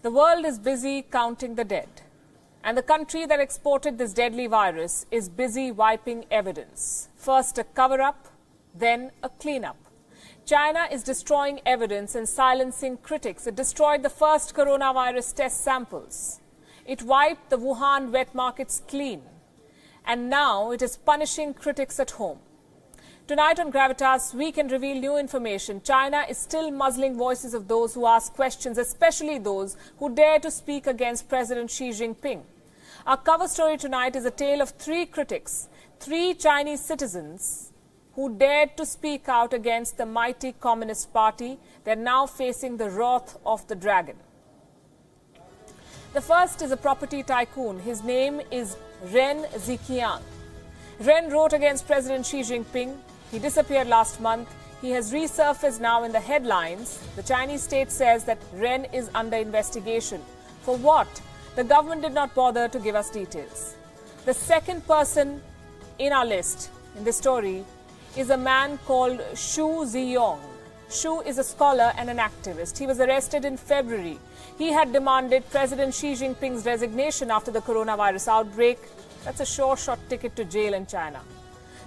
The world is busy counting the dead, and the country that exported this deadly virus is busy wiping evidence. First a cover-up, then a clean-up. China is destroying evidence and silencing critics. It destroyed the first coronavirus test samples. It wiped the Wuhan wet markets clean. And now it is punishing critics at home. Tonight on Gravitas, we can reveal new information. China is still muzzling voices of those who ask questions, especially those who dare to speak against President Xi Jinping. Our cover story tonight is a tale of three critics, three Chinese citizens who dared to speak out against the mighty Communist Party. They're now facing the wrath of the dragon. The first is a property tycoon. His name is Ren Zhiqiang. Ren wrote against President Xi Jinping. He disappeared last month. He has resurfaced now in the headlines. The Chinese state says that Ren is under investigation. For what? The government did not bother to give us details. The second person in our list, in this story, is a man called Xu Ziyong. Xu is a scholar and an activist. He was arrested in February. He had demanded President Xi Jinping's resignation after the coronavirus outbreak. That's a sure shot ticket to jail in China.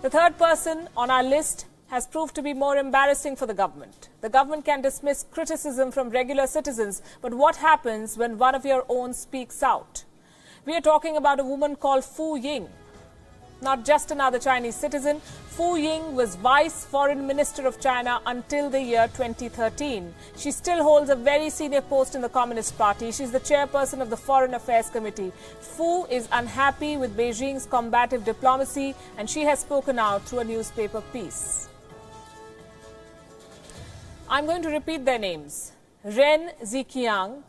The third person on our list has proved to be more embarrassing for the government. The government can dismiss criticism from regular citizens, but what happens when one of your own speaks out? We are talking about a woman called Fu Ying. Not just another Chinese citizen. Fu Ying was Vice Foreign Minister of China until the year 2013. She still holds a very senior post in the Communist Party. She's the chairperson of the Foreign Affairs Committee. Fu is unhappy with Beijing's combative diplomacy, and she has spoken out through a newspaper piece. I'm going to repeat their names: Ren Zhiqiang,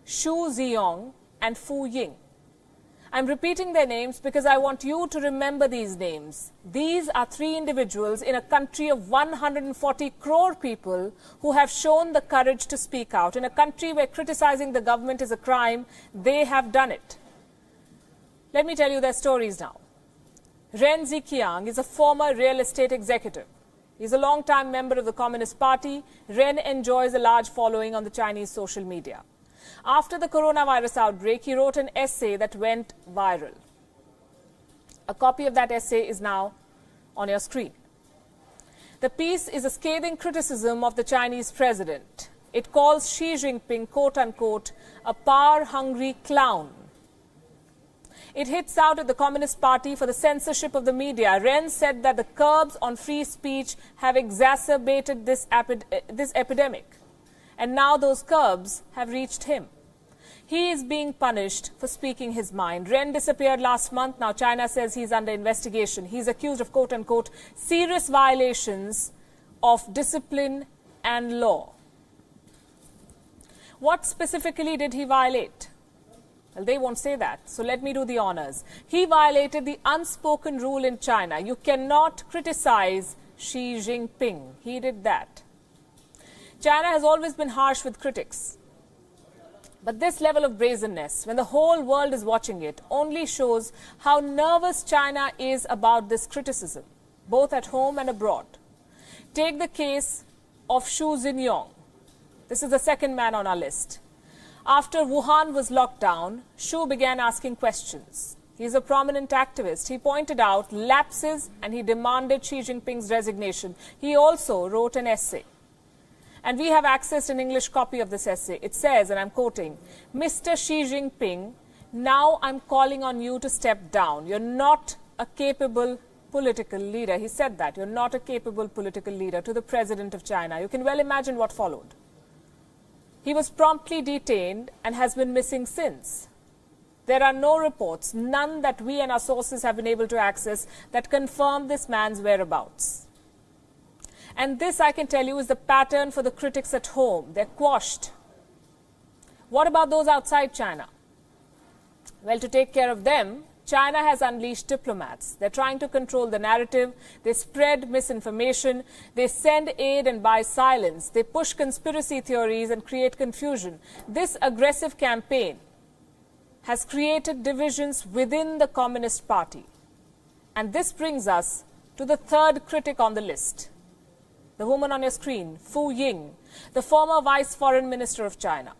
Xu Ziyong, and Fu Ying. I'm repeating their names because I want you to remember these names. These are three individuals in a country of 140 crore people who have shown the courage to speak out. In a country where criticizing the government is a crime, they have done it. Let me tell you their stories now. Ren Zhiqiang is a former real estate executive. He's a long-time member of the Communist Party. Ren enjoys a large following on the Chinese social media. After the coronavirus outbreak, he wrote an essay that went viral. A copy of that essay is now on your screen. The piece is a scathing criticism of the Chinese president. It calls Xi Jinping, quote-unquote, a power-hungry clown. It hits out at the Communist Party for the censorship of the media. Ren said that the curbs on free speech have exacerbated this epidemic. And now those curbs have reached him. He is being punished for speaking his mind. Ren disappeared last month. Now China says he's under investigation. He's accused of, quote-unquote, serious violations of discipline and law. What specifically did he violate? Well, they won't say that, so let me do the honors. He violated the unspoken rule in China. You cannot criticize Xi Jinping. He did that. China has always been harsh with critics. But this level of brazenness, when the whole world is watching it, only shows how nervous China is about this criticism, both at home and abroad. Take the case of Xu Ziyong. This is the second man on our list. After Wuhan was locked down, Xu began asking questions. He's a prominent activist. He pointed out lapses and he demanded Xi Jinping's resignation. He also wrote an essay. And we have accessed an English copy of this essay. It says, and I'm quoting, Mr. Xi Jinping, now I'm calling on you to step down. You're not a capable political leader. He said that. You're not a capable political leader to the president of China. You can well imagine what followed. He was promptly detained and has been missing since. There are no reports, none that we and our sources have been able to access, that confirm this man's whereabouts. And this, I can tell you, is the pattern for the critics at home. They're quashed. What about those outside China? Well, to take care of them, China has unleashed diplomats. They're trying to control the narrative. They spread misinformation. They send aid and buy silence. They push conspiracy theories and create confusion. This aggressive campaign has created divisions within the Communist Party. And this brings us to the third critic on the list. The woman on your screen, Fu Ying, the former Vice Foreign Minister of China.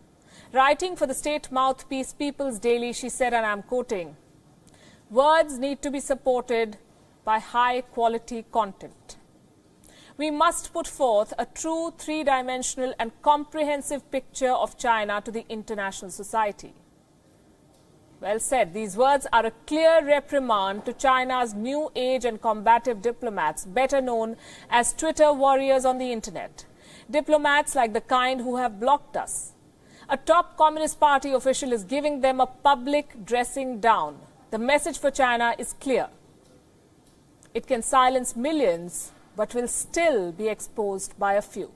Writing for the state mouthpiece People's Daily, she said, and I'm quoting, "Words need to be supported by high-quality content. We must put forth a true three-dimensional and comprehensive picture of China to the international society." Well said. These words are a clear reprimand to China's new age and combative diplomats, better known as Twitter warriors on the internet. Diplomats like the kind who have blocked us. A top Communist Party official is giving them a public dressing down. The message for China is clear. It can silence millions, but will still be exposed by a few.